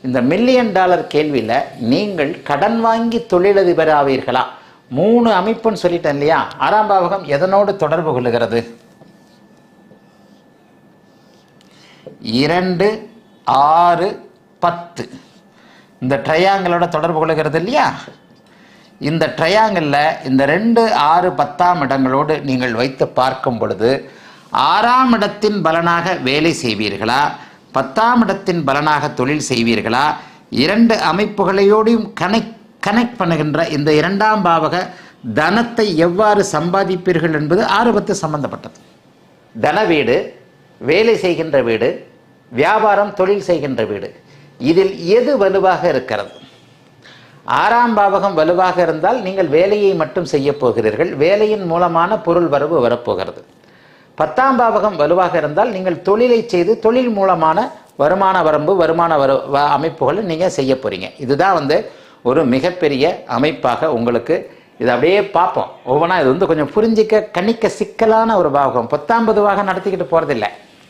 இந்த million dollar கேள்வியில் நீங்கள் கடன் வாங்கி தொழிலதிபர் ஆவீர்களா? 3 அமைப்புன்னு சொல்லிட்டேன் இல்லையா? 6ஆம் பாவகம் எதனோடு தொடர்பு கொள்ளுகிறது? 2, 6, 10 இந்த ட்ரையாங்கிளோட தொடர்பு கொள்ளுகிறது இல்லையா? இந்த ட்ரையாங்கிளில் இந்த 2, 6, 10ஆம் இடங்களோடு நீங்கள் வைத்து பார்க்கும் பொழுது 6ஆம் இடத்தின் பலனாக வேலை செய்வீர்களா, 10ஆம் இடத்தின் பலனாக தொழில் செய்வீர்களா? 2 அமைப்புகளையோடையும் கனெக்ட் பண்ணுகின்ற இந்த 2ஆம் பாவக தனத்தை எவ்வாறு சம்பாதிப்பீர்கள் என்பது 6, 10 சம்பந்தப்பட்டது. தன வீடு, வேலை செய்கின்ற வீடு, வியாபாரம் தொழில் செய்கின்ற வீடு, இதில் எது வலுவாக இருக்கிறது? 6ஆம் பாவகம் வலுவாக இருந்தால் நீங்கள் வேலையை மட்டும் செய்ய போகிறீர்கள், வேலையின் மூலமான பொருள் வரவு வரப்போகிறது. 10ஆம் பாவகம் வலுவாக இருந்தால் நீங்கள் தொழிலை செய்து தொழில் மூலமான வருமான வரம்பு அமைப்புகளை நீங்கள் செய்ய போகிறீங்க. இதுதான் ஒரு மிகப்பெரிய அமைப்பாக உங்களுக்கு இது அப்படியே பார்ப்போம் ஒவ்வொன்றா. இது கொஞ்சம் புரிஞ்சிக்க கணிக்க சிக்கலான ஒரு பாவகம். 10ஆம் பொதுவாக நடத்திக்கிட்டு போகிறதில்லை.